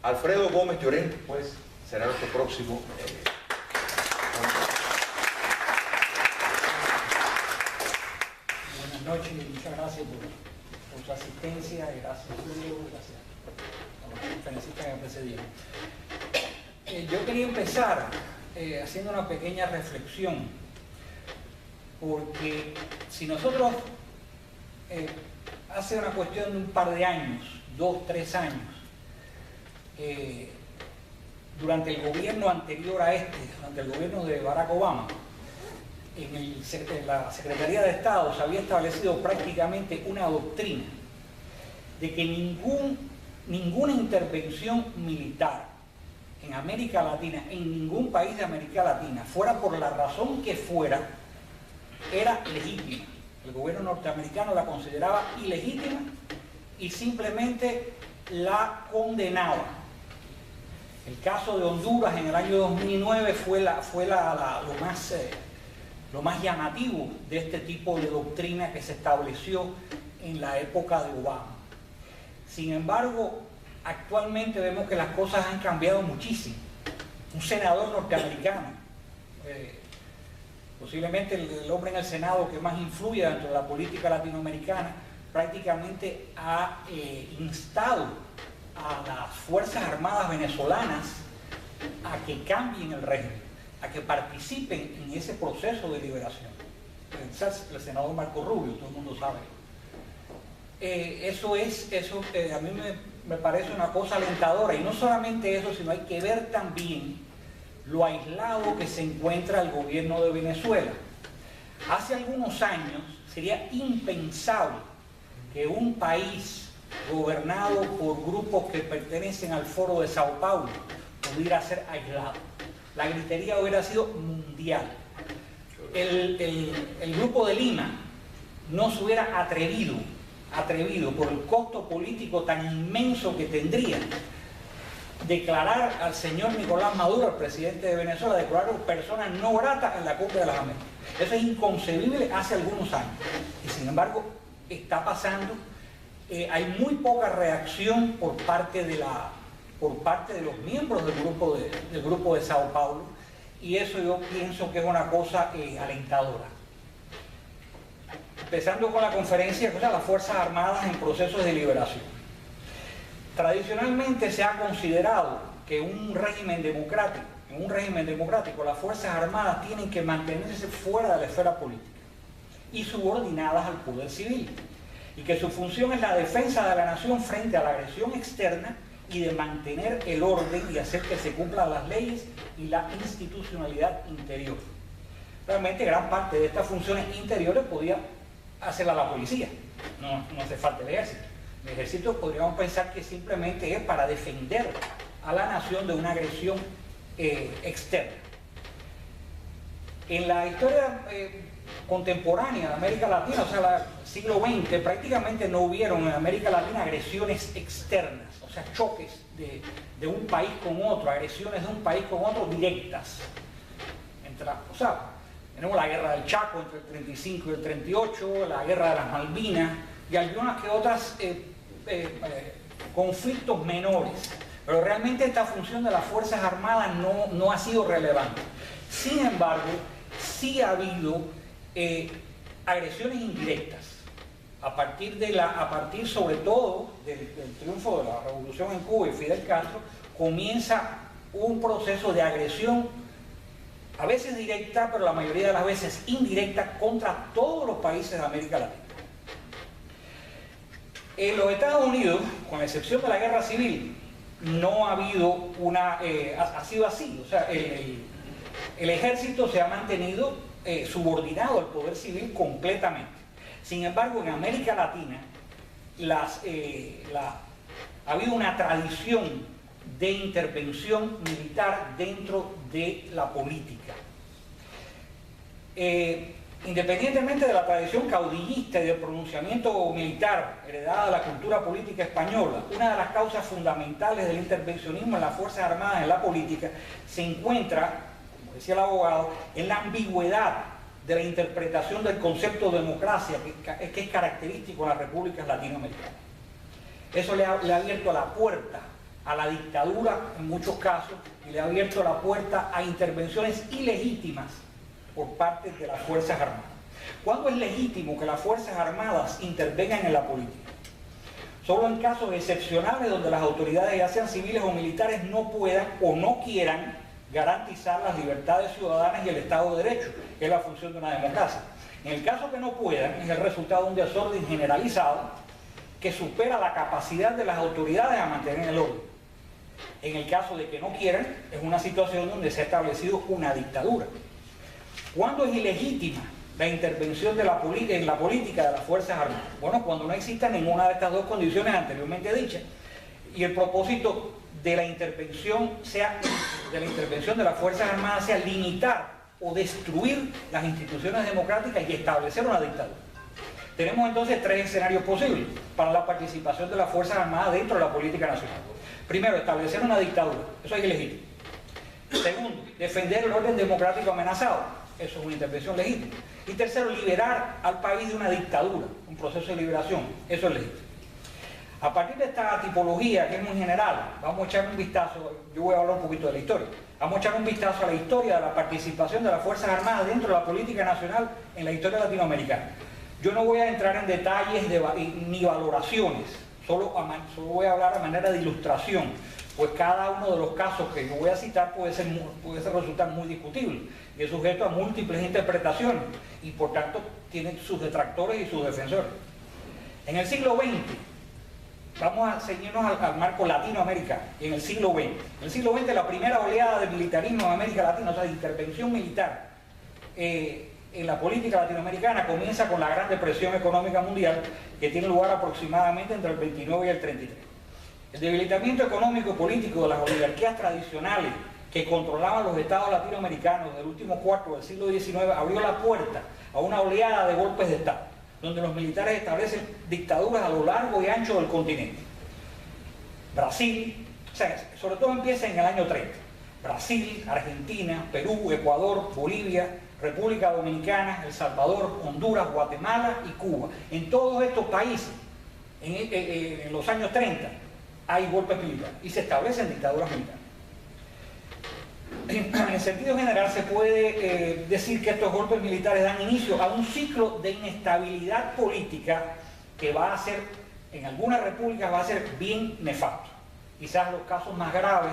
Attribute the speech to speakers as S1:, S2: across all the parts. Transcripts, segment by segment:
S1: Alfredo Gómez Llorente, pues, será nuestro próximo.
S2: Buenas noches y muchas gracias por su asistencia, gracias Julio, gracias a los conferencistas que me precedieron. Yo quería empezar haciendo una pequeña reflexión, porque si nosotros hace una cuestión de un par de años, 2, 3 años, durante el gobierno anterior a este, durante el gobierno de Barack Obama, en la Secretaría de Estado se había establecido prácticamente una doctrina de que ninguna intervención militar en América Latina, en ningún país de América Latina, fuera por la razón que fuera, era legítima. El gobierno norteamericano la consideraba ilegítima y simplemente la condenaba. El caso de Honduras en el año 2009 fue lo más llamativo de este tipo de doctrina que se estableció en la época de Obama. Sin embargo, actualmente vemos que las cosas han cambiado muchísimo. Un senador norteamericano, posiblemente el hombre en el Senado que más influye dentro de la política latinoamericana, prácticamente ha instado a las Fuerzas Armadas venezolanas a que cambien el régimen, a que participen en ese proceso de liberación. El senador Marco Rubio, todo el mundo sabe. Eso a mí me parece una cosa alentadora, y no solamente eso, sino hay que ver también lo aislado que se encuentra el gobierno de Venezuela. Hace algunos años sería impensable que un país gobernado por grupos que pertenecen al Foro de Sao Paulo pudiera ser aislado. La gritería hubiera sido mundial. El grupo de Lima no se hubiera atrevido por el costo político tan inmenso que tendría, declarar al señor Nicolás Maduro, el presidente de Venezuela, declarar persona no grata en la Cumbre de las Américas. Eso es inconcebible hace algunos años. Y sin embargo, está pasando. Hay muy poca reacción por parte de los miembros del grupo de Sao Paulo, y eso yo pienso que es una cosa alentadora. Empezando con la conferencia, o sea, las Fuerzas Armadas en procesos de liberación. Tradicionalmente se ha considerado que en un régimen democrático las Fuerzas Armadas tienen que mantenerse fuera de la esfera política y subordinadas al poder civil, y que su función es la defensa de la nación frente a la agresión externa y de mantener el orden y hacer que se cumplan las leyes y la institucionalidad interior. Realmente gran parte de estas funciones interiores podía hacerla la policía, no hace falta el ejército. El ejército podríamos pensar que simplemente es para defender a la nación de una agresión externa. En la historia contemporánea de América Latina, o sea, el siglo XX, prácticamente no hubieron en América Latina agresiones externas, o sea, choques de un país con otro, agresiones de un país con otro directas. Tenemos la guerra del Chaco entre el 35 y el 38, la guerra de las Malvinas y algunas que otras conflictos menores, pero realmente esta función de las Fuerzas Armadas no ha sido relevante. Sin embargo, sí ha habido agresiones indirectas a partir sobre todo del triunfo de la revolución en Cuba y Fidel Castro. Comienza un proceso de agresión, a veces directa, pero la mayoría de las veces indirecta, contra todos los países de América Latina. En los Estados Unidos, con excepción de la guerra civil, no ha habido ha sido así. O sea, el ejército se ha mantenido subordinado al poder civil completamente. Sin embargo, en América Latina ha habido una tradición de intervención militar dentro de la política. Independientemente de la tradición caudillista y del pronunciamiento militar heredada de la cultura política española, una de las causas fundamentales del intervencionismo en las Fuerzas Armadas en la política se encuentra, como decía el abogado, en la ambigüedad de la interpretación del concepto de democracia que es característico en las repúblicas latinoamericanas. Eso le ha abierto la puerta a la dictadura en muchos casos y le ha abierto la puerta a intervenciones ilegítimas por parte de las Fuerzas Armadas. ¿Cuándo es legítimo que las Fuerzas Armadas intervengan en la política? Solo en casos excepcionales donde las autoridades, ya sean civiles o militares, no puedan o no quieran garantizar las libertades ciudadanas y el Estado de Derecho, que es la función de una democracia. En el caso que no puedan, es el resultado de un desorden generalizado que supera la capacidad de las autoridades a mantener el orden. En el caso de que no quieran, es una situación donde se ha establecido una dictadura. ¿Cuándo es ilegítima la intervención de en la política de las Fuerzas Armadas? Bueno, cuando no exista ninguna de estas dos condiciones anteriormente dichas y el propósito de la intervención de las Fuerzas Armadas sea limitar o destruir las instituciones democráticas y establecer una dictadura. Tenemos entonces tres escenarios posibles para la participación de las Fuerzas Armadas dentro de la política nacional. Primero, establecer una dictadura, eso es ilegítimo. Segundo, defender el orden democrático amenazado, eso es una intervención legítima. Y tercero, liberar al país de una dictadura, un proceso de liberación, eso es legítimo. A partir de esta tipología, que es muy general, vamos a echar un vistazo, yo voy a hablar un poquito de la historia, vamos a echar un vistazo a la historia de la participación de las Fuerzas Armadas dentro de la política nacional en la historia latinoamericana. Yo no voy a entrar en detalles ni valoraciones, solo voy a hablar a manera de ilustración, pues cada uno de los casos que yo voy a citar puede resultar muy discutible y es sujeto a múltiples interpretaciones y por tanto tiene sus detractores y sus defensores. En el siglo XX, vamos a ceñirnos al marco latinoamericano, y en el siglo XX. En el siglo XX la primera oleada de militarismo en América Latina, o sea, de intervención militar en la política latinoamericana, comienza con la Gran Depresión Económica Mundial, que tiene lugar aproximadamente entre el 29 y el 33. El debilitamiento económico y político de las oligarquías tradicionales que controlaban los estados latinoamericanos del último cuarto del siglo XIX abrió la puerta a una oleada de golpes de Estado, donde los militares establecen dictaduras a lo largo y ancho del continente. Brasil, o sea, sobre todo empieza en el año 30. Brasil, Argentina, Perú, Ecuador, Bolivia, República Dominicana, El Salvador, Honduras, Guatemala y Cuba. En todos estos países, en los años 30, hay golpes militares y se establecen dictaduras militares. En el sentido general se puede decir que estos golpes militares dan inicio a un ciclo de inestabilidad política que va a ser, en algunas repúblicas va a ser bien nefasto. Quizás los casos más graves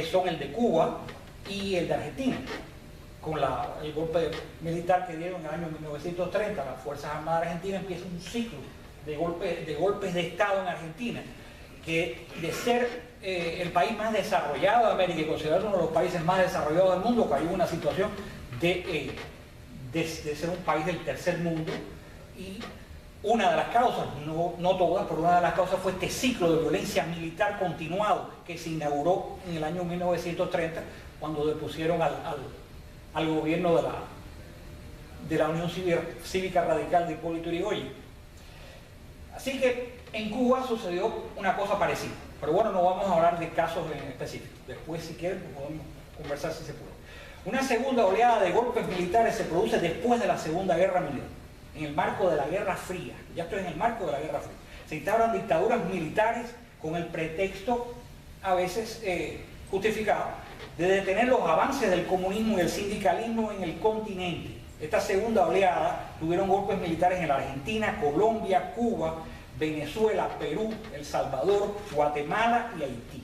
S2: son el de Cuba y el de Argentina, con el golpe militar que dieron en el año 1930. Las Fuerzas Armadas Argentinas empiezan un ciclo de golpes de Estado en Argentina, que de ser el país más desarrollado de América y considerarse uno de los países más desarrollados del mundo, cayó en una situación de ser un país del tercer mundo, y una de las causas, no todas, pero una de las causas fue este ciclo de violencia militar continuado que se inauguró en el año 1930 cuando depusieron al gobierno de la Unión Cívica Radical de Hipólito Yrigoyen. Así que en Cuba sucedió una cosa parecida, pero bueno, no vamos a hablar de casos en específico. Después, si quieren, podemos conversar si se puede. Una segunda oleada de golpes militares se produce después de la Segunda Guerra Mundial, en el marco de la Guerra Fría. Ya estoy en el marco de la Guerra Fría. Se instauran dictaduras militares con el pretexto, a veces justificado, de detener los avances del comunismo y el sindicalismo en el continente. Esta segunda oleada tuvieron golpes militares en la Argentina, Colombia, Cuba, Venezuela, Perú, El Salvador, Guatemala y Haití.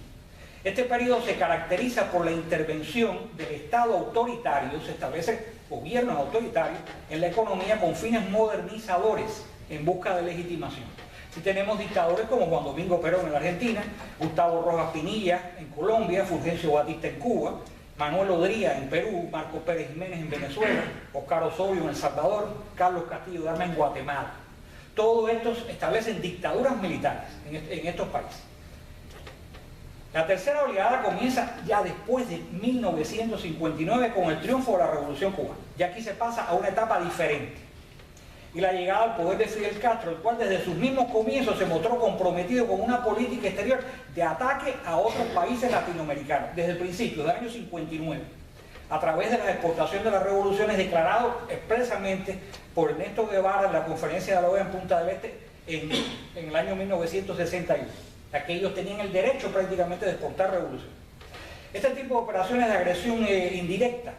S2: Este periodo se caracteriza por la intervención del Estado autoritario, se establecen gobiernos autoritarios en la economía con fines modernizadores en busca de legitimación. Si tenemos dictadores como Juan Domingo Perón en la Argentina, Gustavo Rojas Pinilla en Colombia, Fulgencio Batista en Cuba, Manuel Odría en Perú, Marcos Pérez Jiménez en Venezuela, Oscar Osorio en El Salvador, Carlos Castillo de Armas en Guatemala. Todos estos establecen dictaduras militares en estos países. La tercera oleada comienza ya después de 1959 con el triunfo de la Revolución Cubana. Ya aquí se pasa a una etapa diferente. Y la llegada al poder de Fidel Castro, el cual desde sus mismos comienzos se mostró comprometido con una política exterior de ataque a otros países latinoamericanos, desde el principio, del año 59, a través de la exportación de las revoluciones declarado expresamente por Ernesto Guevara en la conferencia de la OEA en Punta del Este en el año 1961. ya que ellos tenían el derecho prácticamente de exportar revolución. Este tipo de operaciones de agresión indirecta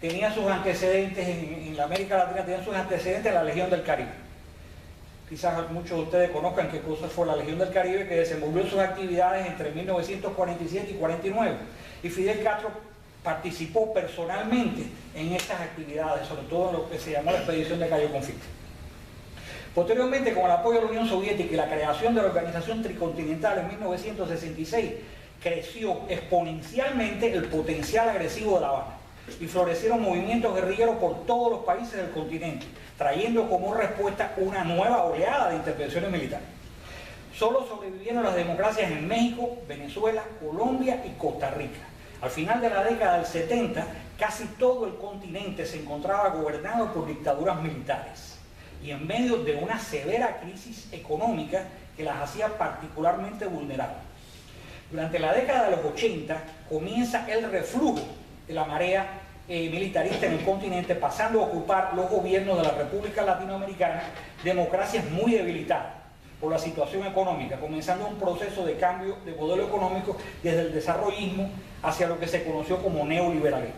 S2: tenía sus antecedentes en la América Latina, tenían sus antecedentes en la Legión del Caribe. Quizás muchos de ustedes conozcan qué cosa fue la Legión del Caribe, que desenvolvió sus actividades entre 1947 y 49. Y Fidel Castro participó personalmente en estas actividades, sobre todo en lo que se llamó la expedición de Cayo Conflicto. Posteriormente, con el apoyo de la Unión Soviética y la creación de la Organización Tricontinental en 1966, creció exponencialmente el potencial agresivo de La Habana y florecieron movimientos guerrilleros por todos los países del continente, trayendo como respuesta una nueva oleada de intervenciones militares. Solo sobrevivieron las democracias en México, Venezuela, Colombia y Costa Rica. Al final de la década del 70, casi todo el continente se encontraba gobernado por dictaduras militares y en medio de una severa crisis económica que las hacía particularmente vulnerables. Durante la década de los 80 comienza el reflujo de la marea militarista en el continente, pasando a ocupar los gobiernos de la República Latinoamericana, democracias muy debilitadas por la situación económica, comenzando un proceso de cambio de modelo económico desde el desarrollismo hacia lo que se conoció como neoliberalismo.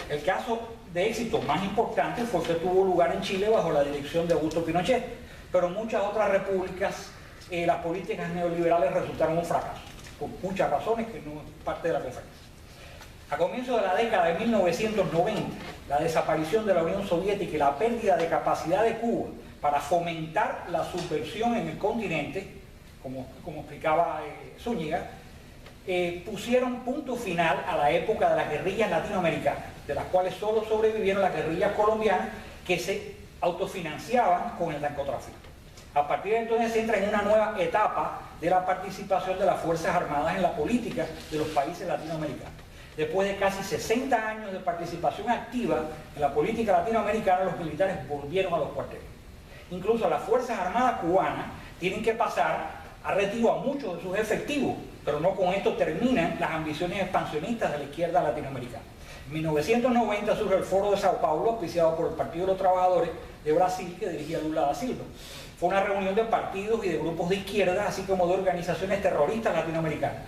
S2: El caso de éxito más importante fue que tuvo lugar en Chile bajo la dirección de Augusto Pinochet, pero en muchas otras repúblicas las políticas neoliberales resultaron un fracaso, por muchas razones que no es parte de la conferencia. A comienzos de la década de 1990, la desaparición de la Unión Soviética y la pérdida de capacidad de Cuba para fomentar la subversión en el continente, como explicaba Zúñiga, pusieron punto final a la época de las guerrillas latinoamericanas, de las cuales solo sobrevivieron las guerrillas colombianas que se autofinanciaban con el narcotráfico. A partir de entonces se entra en una nueva etapa de la participación de las Fuerzas Armadas en la política de los países latinoamericanos. Después de casi 60 años de participación activa en la política latinoamericana, los militares volvieron a los cuarteles. Incluso las Fuerzas Armadas cubanas tienen que pasar a retiro a muchos de sus efectivos, pero no con esto terminan las ambiciones expansionistas de la izquierda latinoamericana. En 1990 surge el Foro de Sao Paulo, auspiciado por el Partido de los Trabajadores de Brasil, que dirigía Lula da Silva. Fue una reunión de partidos y de grupos de izquierda, así como de organizaciones terroristas latinoamericanas,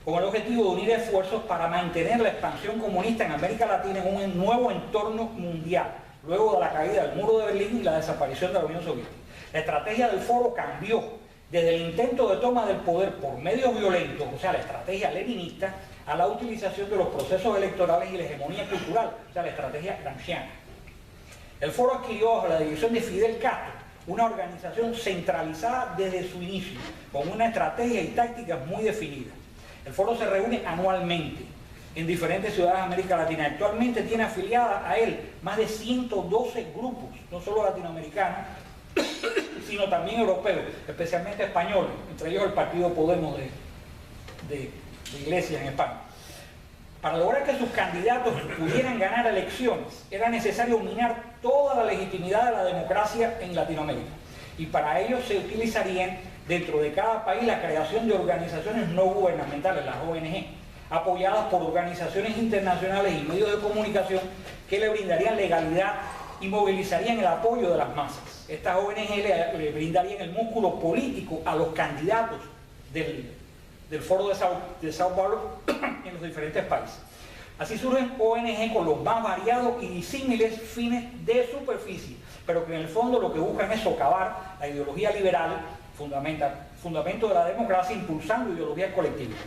S2: con el objetivo de unir esfuerzos para mantener la expansión comunista en América Latina en un nuevo entorno mundial, luego de la caída del muro de Berlín y la desaparición de la Unión Soviética. La estrategia del foro cambió desde el intento de toma del poder por medios violentos, o sea, la estrategia leninista, a la utilización de los procesos electorales y la hegemonía cultural, o sea, la estrategia gramsciana. El foro adquirió bajo la dirección de Fidel Castro una organización centralizada desde su inicio, con una estrategia y tácticas muy definidas. El foro se reúne anualmente en diferentes ciudades de América Latina. Actualmente tiene afiliada a él más de 112 grupos, no solo latinoamericanos, sino también europeos, especialmente españoles, entre ellos el partido Podemos de Iglesias en España. Para lograr que sus candidatos pudieran ganar elecciones, era necesario minar toda la legitimidad de la democracia en Latinoamérica. Y para ello se utilizarían dentro de cada país la creación de organizaciones no gubernamentales, las ONG, apoyadas por organizaciones internacionales y medios de comunicación que le brindarían legalidad y movilizarían el apoyo de las masas. Estas ONG le brindarían el músculo político a los candidatos del Foro de Sao Paulo en los diferentes países. Así surgen ONG con los más variados y disímiles fines de superficie, pero que en el fondo lo que buscan es socavar la ideología liberal, fundamento de la democracia, impulsando ideologías colectivas.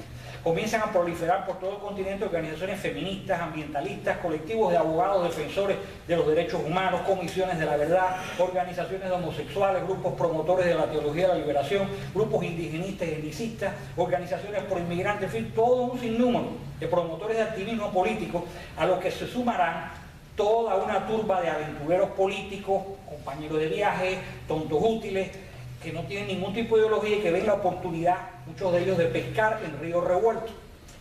S2: Comienzan a proliferar por todo el continente organizaciones feministas, ambientalistas, colectivos de abogados defensores de los derechos humanos, comisiones de la verdad, organizaciones de homosexuales, grupos promotores de la teología de la liberación, grupos indigenistas y etnicistas, organizaciones por inmigrantes, en fin, todo un sinnúmero de promotores de activismo político, a los que se sumarán toda una turba de aventureros políticos, compañeros de viaje, tontos útiles, que no tienen ningún tipo de ideología y que ven la oportunidad, muchos de ellos, de pescar en río revuelto.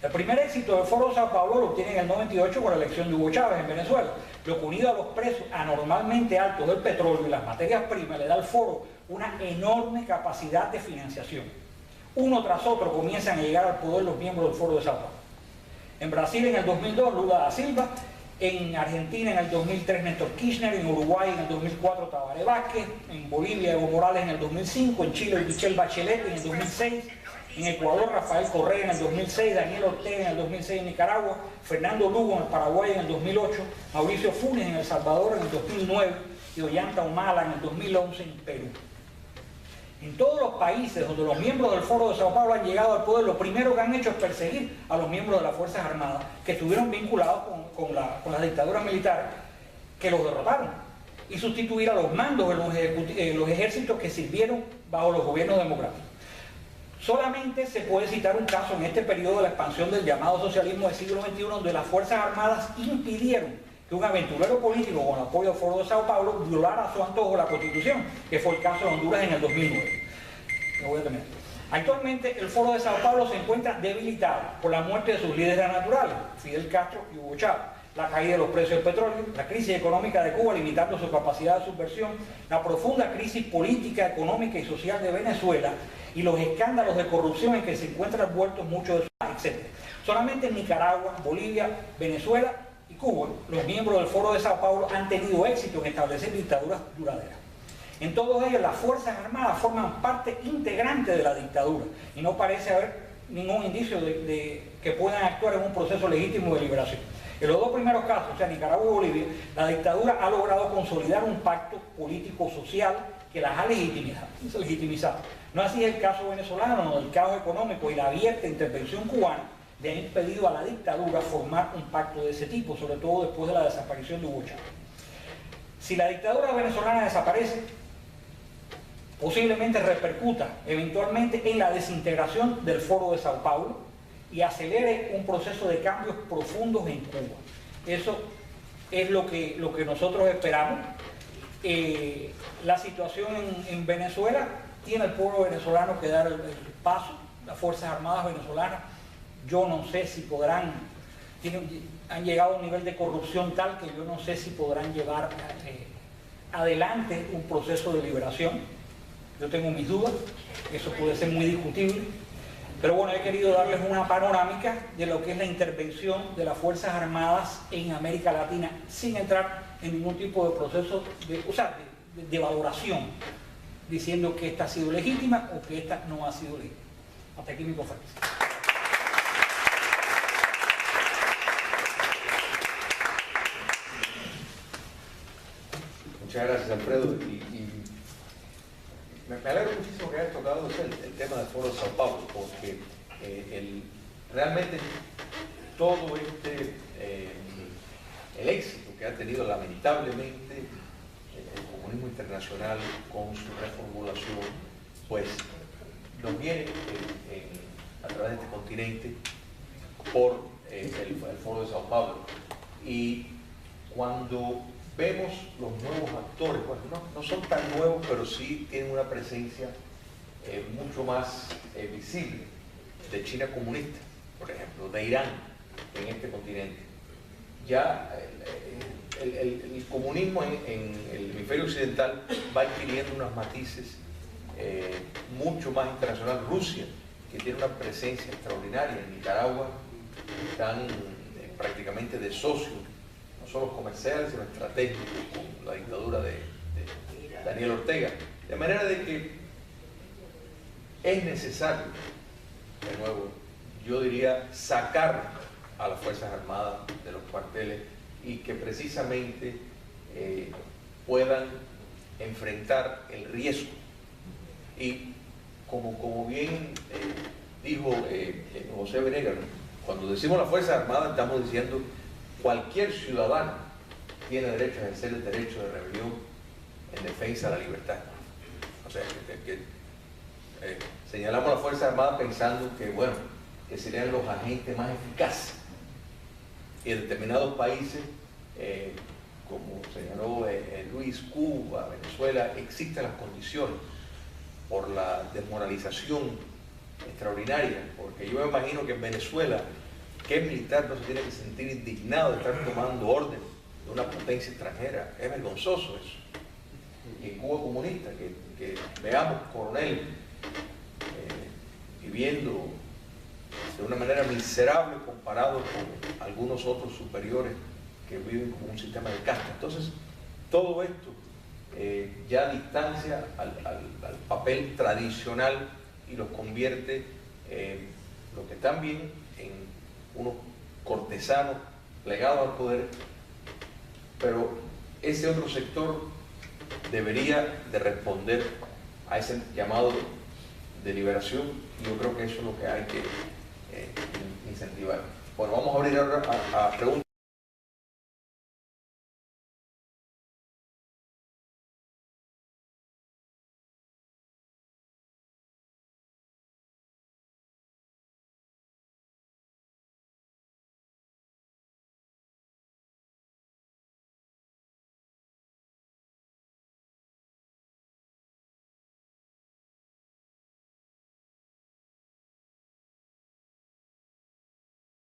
S2: El primer éxito del Foro de Sao Paulo lo obtiene en el 98 con la elección de Hugo Chávez en Venezuela, lo que, unido a los precios anormalmente altos del petróleo y las materias primas, le da al Foro una enorme capacidad de financiación. Uno tras otro comienzan a llegar al poder los miembros del Foro de Sao Paulo. En Brasil, en el 2002, Lula da Silva En Argentina en el 2003 Néstor Kirchner, en Uruguay en el 2004 Tabaré Vázquez, en Bolivia Evo Morales en el 2005, en Chile Michelle Bachelet en el 2006, en Ecuador Rafael Correa en el 2006, Daniel Ortega en el 2006 en Nicaragua, Fernando Lugo en el Paraguay en el 2008, Mauricio Funes en El Salvador en el 2009 y Ollanta Humala en el 2011 en Perú. En todos los países donde los miembros del Foro de Sao Paulo han llegado al poder, lo primero que han hecho es perseguir a los miembros de las Fuerzas Armadas que estuvieron vinculados con las dictaduras militares que los derrotaron y sustituir a los mandos de los ejércitos que sirvieron bajo los gobiernos democráticos. Solamente se puede citar un caso en este periodo de la expansión del llamado socialismo del siglo XXI, donde las Fuerzas Armadas impidieron que un aventurero político con apoyo al Foro de Sao Paulo violara a su antojo la Constitución, que fue el caso de Honduras en el 2009. Me voy a terminar. Actualmente el Foro de Sao Paulo se encuentra debilitado por la muerte de sus líderes naturales, Fidel Castro y Hugo Chávez, la caída de los precios del petróleo, la crisis económica de Cuba limitando su capacidad de subversión, la profunda crisis política, económica y social de Venezuela y los escándalos de corrupción en que se encuentran envueltos muchos de sus países, etc. Solamente en Nicaragua, Bolivia, Venezuela y Cuba, los miembros del Foro de Sao Paulo han tenido éxito en establecer dictaduras duraderas. En todos ellos las Fuerzas Armadas forman parte integrante de la dictadura y no parece haber ningún indicio de que puedan actuar en un proceso legítimo de liberación. En los dos primeros casos, o sea, Nicaragua y Bolivia, la dictadura ha logrado consolidar un pacto político-social que las ha legitimizado. No así es el caso venezolano, donde el caos económico y la abierta intervención cubana le han impedido a la dictadura formar un pacto de ese tipo, sobre todo después de la desaparición de Hugo Chávez. Si la dictadura venezolana desaparece, posiblemente repercuta eventualmente en la desintegración del Foro de Sao Paulo y acelere un proceso de cambios profundos en Cuba. Eso es lo que nosotros esperamos. La situación en Venezuela tiene el pueblo venezolano que dar el paso, las Fuerzas Armadas venezolanas, yo no sé si podrán, han llegado a un nivel de corrupción tal que yo no sé si podrán llevar adelante un proceso de liberación. Yo tengo mis dudas, eso puede ser muy discutible, pero bueno, he querido darles una panorámica de lo que es la intervención de las Fuerzas Armadas en América Latina, sin entrar en ningún tipo de proceso de valoración, diciendo que esta ha sido legítima o que esta no ha sido legítima. Hasta aquí mi conferencia.
S1: Muchas gracias, Alfredo. Me alegro muchísimo que hayas tocado el tema del Foro de Sao Paulo, porque realmente todo el éxito que ha tenido lamentablemente el comunismo internacional con su reformulación, pues nos viene a través de este continente por el Foro de Sao Paulo. Y cuando vemos los nuevos actores, bueno, no son tan nuevos, pero sí tienen una presencia mucho más visible, de China comunista, por ejemplo, de Irán en este continente. Ya el comunismo en el hemisferio occidental va adquiriendo unos matices mucho más internacional. Rusia, que tiene una presencia extraordinaria en Nicaragua, están prácticamente de socios, no solo comerciales, sino estratégicos, con la dictadura de Daniel Ortega. De manera de que es necesario, de nuevo, yo diría, sacar a las Fuerzas Armadas de los cuarteles y que precisamente puedan enfrentar el riesgo. Y como bien dijo José Venegas, cuando decimos las Fuerzas Armadas estamos diciendo cualquier ciudadano tiene derecho a ejercer el derecho de rebelión en defensa de la libertad. O sea, señalamos a las Fuerzas Armadas pensando que, bueno, que serían los agentes más eficaces. Y en determinados países, como señaló Luis, Cuba, Venezuela, existen las condiciones por la desmoralización extraordinaria, porque yo me imagino que en Venezuela, ¿qué militar no se tiene que sentir indignado de estar tomando órdenes de una potencia extranjera? Es vergonzoso eso. Y en Cuba comunista, que veamos coronel viviendo de una manera miserable comparado con algunos otros superiores que viven como un sistema de casta. Entonces, todo esto ya distancia al papel tradicional y los convierte, lo que están bien, en unos cortesanos plegados al poder, pero ese otro sector debería de responder a ese llamado de liberación, y yo creo que eso es lo que hay que incentivar. Bueno, vamos a abrir ahora a preguntas.